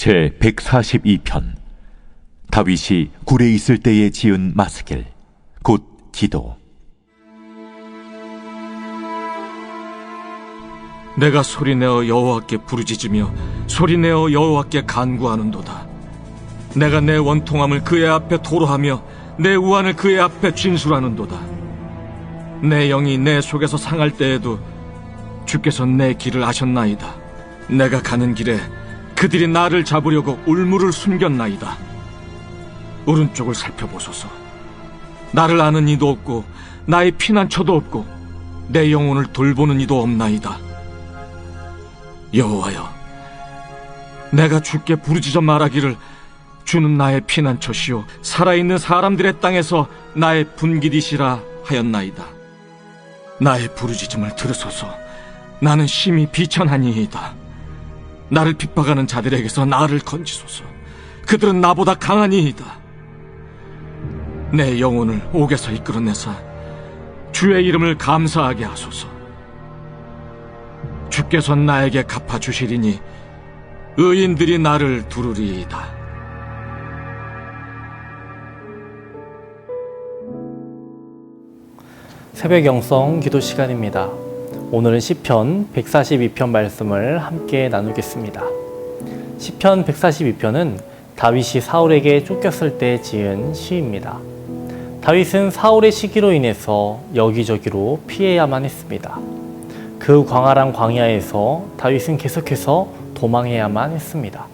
제 142편 다윗이 굴에 있을 때에 지은 마스길 곧 기도. 내가 소리내어 여호와께 부르짖으며 소리내어 여호와께 간구하는도다. 내가 내 원통함을 그의 앞에 토로하며 내 우환을 그의 앞에 진술하는도다. 내 영이 내 속에서 상할 때에도 주께서 내 길을 아셨나이다. 내가 가는 길에 그들이 나를 잡으려고 울무를 숨겼나이다. 오른쪽을 살펴보소서. 나를 아는 이도 없고 나의 피난처도 없고 내 영혼을 돌보는 이도 없나이다. 여호와여, 내가 주께 부르짖어 말하기를 주는 나의 피난처시요 살아있는 사람들의 땅에서 나의 분깃이시라 하였나이다. 나의 부르짖음을 들으소서. 나는 심히 비천하니이다. 나를 핍박하는 자들에게서 나를 건지소서. 그들은 나보다 강하니이다. 내 영혼을 옥에서 이끌어내사 주의 이름을 감사하게 하소서. 주께서 나에게 갚아주시리니 의인들이 나를 두르리이다. 새벽 영성 기도 시간입니다. 오늘은 시편 142편 말씀을 함께 나누겠습니다. 시편 142편은 다윗이 사울에게 쫓겼을 때 지은 시입니다. 다윗은 사울의 시기로 인해서 여기저기로 피해야만 했습니다. 그 광활한 광야에서 다윗은 계속해서 도망해야만 했습니다.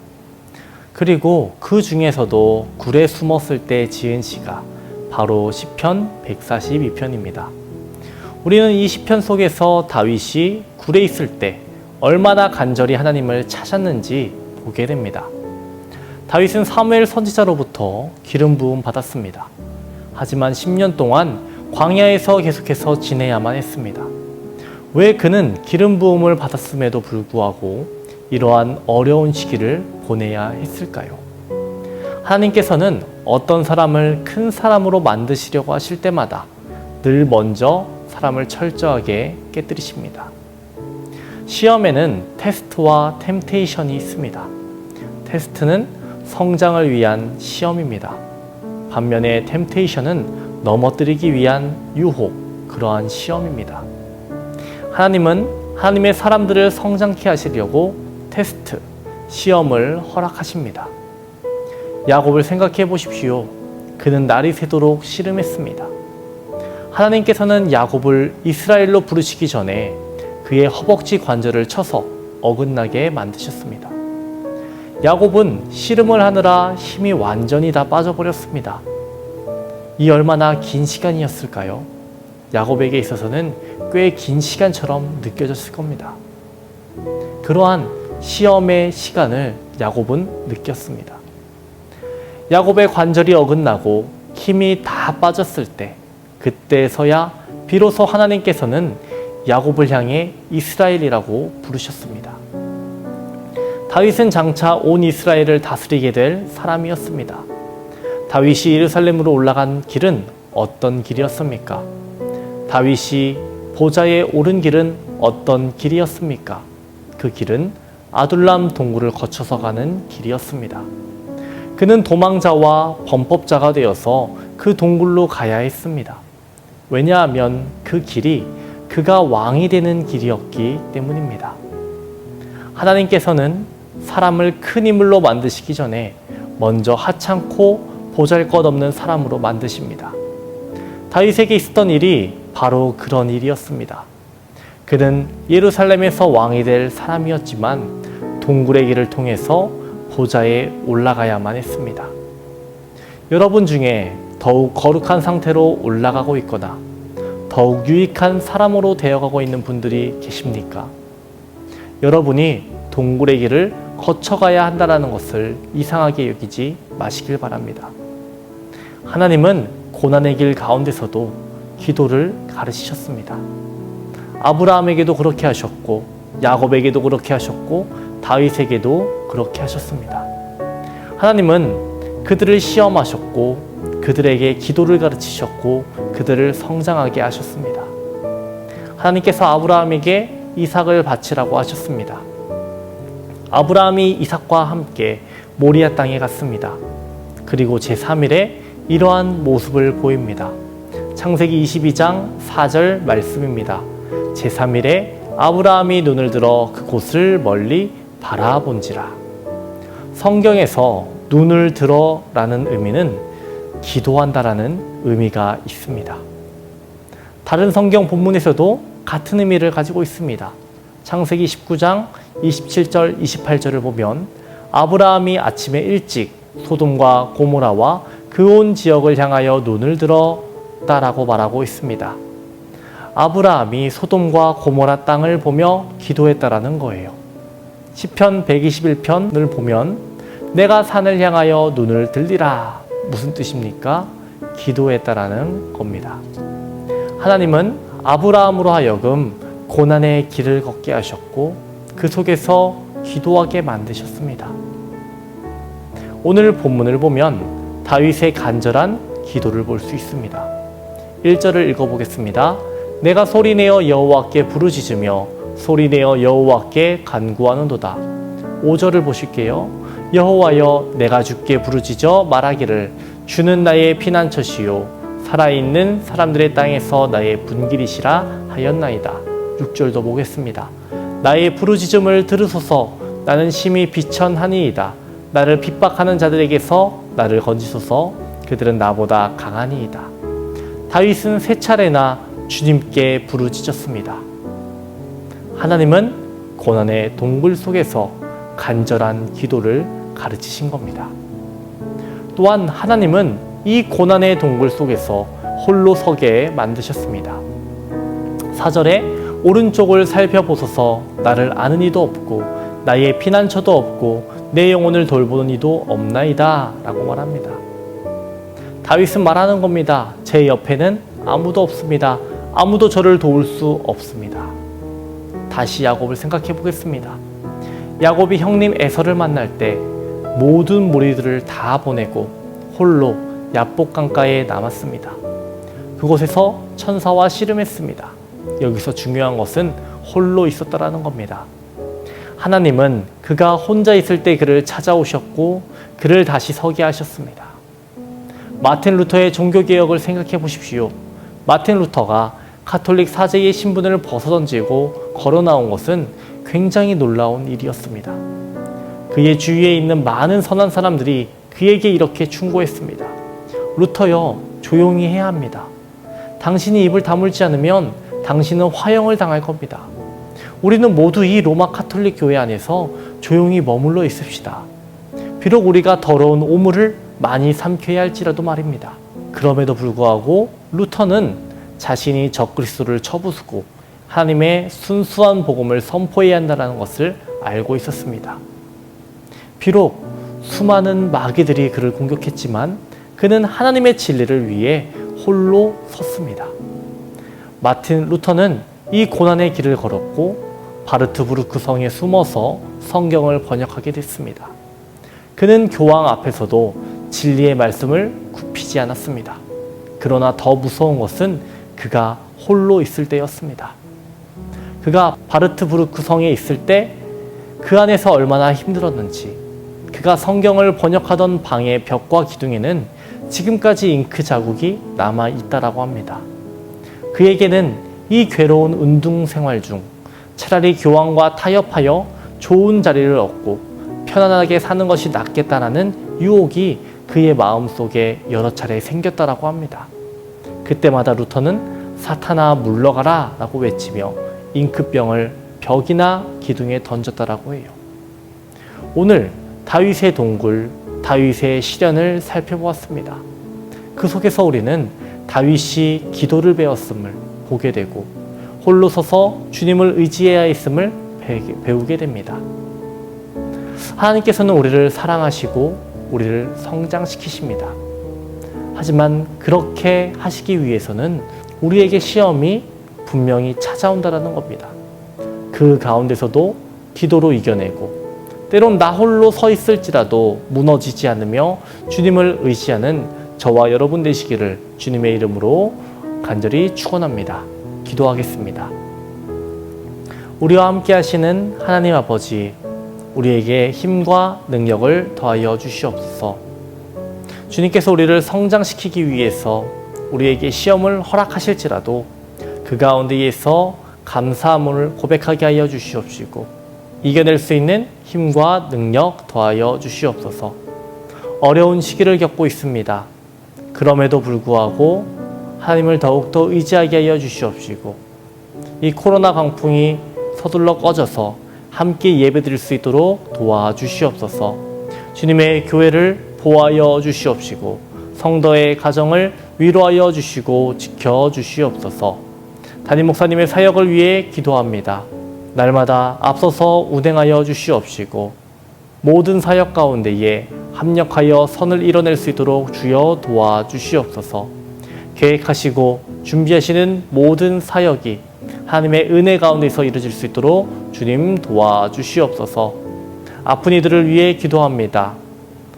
그리고 그 중에서도 굴에 숨었을 때 지은 시가 바로 시편 142편입니다. 우리는 이 시편 속에서 다윗이 굴에 있을 때 얼마나 간절히 하나님을 찾았는지 보게 됩니다. 다윗은 사무엘 선지자로부터 기름 부음 받았습니다. 하지만 10년 동안 광야에서 계속해서 지내야만 했습니다. 왜 그는 기름 부음을 받았음에도 불구하고 이러한 어려운 시기를 보내야 했을까요? 하나님께서는 어떤 사람을 큰 사람으로 만드시려고 하실 때마다 늘 먼저 사람을 철저하게 깨뜨리십니다. 시험에는 테스트와 템테이션이 있습니다. 테스트는 성장을 위한 시험입니다. 반면에 템테이션은 넘어뜨리기 위한 유혹, 그러한 시험입니다. 하나님은 하나님의 사람들을 성장케 하시려고 테스트, 시험을 허락하십니다. 야곱을 생각해 보십시오. 그는 날이 새도록 씨름했습니다. 하나님께서는 야곱을 이스라엘로 부르시기 전에 그의 허벅지 관절을 쳐서 어긋나게 만드셨습니다. 야곱은 씨름을 하느라 힘이 완전히 다 빠져버렸습니다. 이 얼마나 긴 시간이었을까요? 야곱에게 있어서는 꽤 긴 시간처럼 느껴졌을 겁니다. 그러한 시험의 시간을 야곱은 느꼈습니다. 야곱의 관절이 어긋나고 힘이 다 빠졌을 때, 그때서야 비로소 하나님께서는 야곱을 향해 이스라엘이라고 부르셨습니다. 다윗은 장차 온 이스라엘을 다스리게 될 사람이었습니다. 다윗이 예루살렘으로 올라간 길은 어떤 길이었습니까? 다윗이 보좌에 오른 길은 어떤 길이었습니까? 그 길은 아둘람 동굴을 거쳐서 가는 길이었습니다. 그는 도망자와 범법자가 되어서 그 동굴로 가야 했습니다. 왜냐하면 그 길이 그가 왕이 되는 길이었기 때문입니다. 하나님께서는 사람을 큰 인물로 만드시기 전에 먼저 하찮고 보잘것없는 사람으로 만드십니다. 다윗에게 있었던 일이 바로 그런 일이었습니다. 그는 예루살렘에서 왕이 될 사람이었지만 동굴의 길을 통해서 보좌에 올라가야만 했습니다. 여러분 중에 더욱 거룩한 상태로 올라가고 있거나 더욱 유익한 사람으로 되어가고 있는 분들이 계십니까? 여러분이 동굴의 길을 거쳐가야 한다는 것을 이상하게 여기지 마시길 바랍니다. 하나님은 고난의 길 가운데서도 기도를 가르치셨습니다. 아브라함에게도 그렇게 하셨고 야곱에게도 그렇게 하셨고 다윗에게도 그렇게 하셨습니다. 하나님은 그들을 시험하셨고 그들에게 기도를 가르치셨고 그들을 성장하게 하셨습니다. 하나님께서 아브라함에게 이삭을 바치라고 하셨습니다. 아브라함이 이삭과 함께 모리아 땅에 갔습니다. 그리고 제3일에 이러한 모습을 보입니다. 창세기 22장 4절 말씀입니다. 제3일에 아브라함이 눈을 들어 그곳을 멀리 바라본지라. 성경에서 눈을 들어라는 의미는 기도한다라는 의미가 있습니다. 다른 성경 본문에서도 같은 의미를 가지고 있습니다. 창세기 19장 27절 28절을 보면 아브라함이 아침에 일찍 소돔과 고모라와 그 온 지역을 향하여 눈을 들었다라고 말하고 있습니다. 아브라함이 소돔과 고모라 땅을 보며 기도했다라는 거예요. 시편 121편을 보면 내가 산을 향하여 눈을 들리라. 무슨 뜻입니까? 기도했다라는 겁니다. 하나님은 아브라함으로 하여금 고난의 길을 걷게 하셨고 그 속에서 기도하게 만드셨습니다. 오늘 본문을 보면 다윗의 간절한 기도를 볼 수 있습니다. 1절을 읽어보겠습니다. 내가 소리내어 여호와께 부르짖으며 소리내어 여호와께 간구하는도다. 5절을 보실게요. 여호와여 내가 주께 부르짖어 말하기를 주는 나의 피난처시요 살아있는 사람들의 땅에서 나의 분길이시라 하였나이다. 6절도 보겠습니다. 나의 부르짖음을 들으소서 나는 심히 비천하니이다. 나를 핍박하는 자들에게서 나를 건지소서 그들은 나보다 강하니이다. 다윗은 3차례나 주님께 부르짖었습니다. 하나님은 고난의 동굴 속에서 간절한 기도를 가르치신 겁니다. 또한 하나님은 이 고난의 동굴 속에서 홀로 서게 만드셨습니다. 4절에 오른쪽을 살펴보소서 나를 아는 이도 없고 나의 피난처도 없고 내 영혼을 돌보는 이도 없나이다 라고 말합니다. 다윗은 말하는 겁니다. 제 옆에는 아무도 없습니다. 아무도 저를 도울 수 없습니다. 다시 야곱을 생각해 보겠습니다. 야곱이 형님 에서를 만날 때 모든 무리들을 다 보내고 홀로 야복 강가에 남았습니다. 그곳에서 천사와 씨름했습니다. 여기서 중요한 것은 홀로 있었다라는 겁니다. 하나님은 그가 혼자 있을 때 그를 찾아오셨고 그를 다시 서게 하셨습니다. 마틴 루터의 종교개혁을 생각해 보십시오. 마틴 루터가 가톨릭 사제의 신분을 벗어던지고 걸어 나온 것은 굉장히 놀라운 일이었습니다. 그의 주위에 있는 많은 선한 사람들이 그에게 이렇게 충고했습니다. 루터여, 조용히 해야 합니다. 당신이 입을 다물지 않으면 당신은 화형을 당할 겁니다. 우리는 모두 이 로마 카톨릭 교회 안에서 조용히 머물러 있읍시다. 비록 우리가 더러운 오물을 많이 삼켜야 할지라도 말입니다. 그럼에도 불구하고 루터는 자신이 적그리스도를 쳐부수고 하나님의 순수한 복음을 선포해야 한다는 것을 알고 있었습니다. 비록 수많은 마귀들이 그를 공격했지만 그는 하나님의 진리를 위해 홀로 섰습니다. 마틴 루터는 이 고난의 길을 걸었고 바르트부르크 성에 숨어서 성경을 번역하게 됐습니다. 그는 교황 앞에서도 진리의 말씀을 굽히지 않았습니다. 그러나 더 무서운 것은 그가 홀로 있을 때였습니다. 그가 바르트부르크 성에 있을 때 그 안에서 얼마나 힘들었는지, 그가 성경을 번역하던 방의 벽과 기둥에는 지금까지 잉크 자국이 남아 있다라고 합니다. 그에게는 이 괴로운 운동 생활 중 차라리 교황과 타협하여 좋은 자리를 얻고 편안하게 사는 것이 낫겠다라는 유혹이 그의 마음속에 여러 차례 생겼다라고 합니다. 그때마다 루터는 사탄아 물러가라 라고 외치며 잉크병을 벽이나 기둥에 던졌다라고 해요. 오늘 다윗의 동굴, 다윗의 시련을 살펴보았습니다. 그 속에서 우리는 다윗이 기도를 배웠음을 보게 되고 홀로 서서 주님을 의지해야 했음을 배우게 됩니다. 하나님께서는 우리를 사랑하시고 우리를 성장시키십니다. 하지만 그렇게 하시기 위해서는 우리에게 시험이 분명히 찾아온다는 겁니다. 그 가운데서도 기도로 이겨내고 때론 나 홀로 서 있을지라도 무너지지 않으며 주님을 의지하는 저와 여러분 되시기를 주님의 이름으로 간절히 축원합니다. 기도하겠습니다. 우리와 함께 하시는 하나님 아버지, 우리에게 힘과 능력을 더하여 주시옵소서. 주님께서 우리를 성장시키기 위해서 우리에게 시험을 허락하실지라도 그 가운데에서 감사함을 고백하게 하여 주시옵시고 이겨낼 수 있는 힘과 능력 더하여 주시옵소서. 어려운 시기를 겪고 있습니다. 그럼에도 불구하고 하나님을 더욱더 의지하게 하여 주시옵시고 이 코로나 강풍이 서둘러 꺼져서 함께 예배드릴 수 있도록 도와주시옵소서. 주님의 교회를 보호하여 주시옵시고 성도의 가정을 위로하여 주시고 지켜주시옵소서. 담임 목사님의 사역을 위해 기도합니다. 날마다 앞서서 운행하여 주시옵시고 모든 사역 가운데에 합력하여 선을 이뤄낼 수 있도록 주여 도와주시옵소서. 계획하시고 준비하시는 모든 사역이 하나님의 은혜 가운데서 이루어질 수 있도록 주님 도와주시옵소서. 아픈 이들을 위해 기도합니다.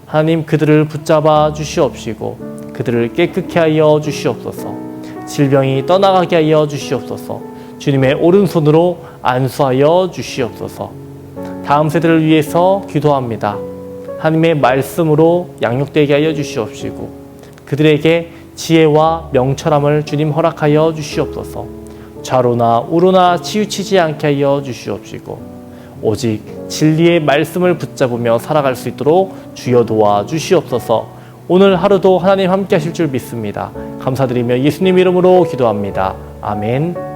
하나님 그들을 붙잡아 주시옵시고 그들을 깨끗게 하여 주시옵소서. 질병이 떠나가게 하여 주시옵소서. 주님의 오른손으로 안수하여 주시옵소서. 다음 세대를 위해서 기도합니다. 하나님의 말씀으로 양육되게 하여 주시옵시고 그들에게 지혜와 명철함을 주님 허락하여 주시옵소서. 좌로나 우로나 치우치지 않게 하여 주시옵시고 오직 진리의 말씀을 붙잡으며 살아갈 수 있도록 주여 도와 주시옵소서. 오늘 하루도 하나님 함께 하실 줄 믿습니다. 감사드리며 예수님 이름으로 기도합니다. 아멘.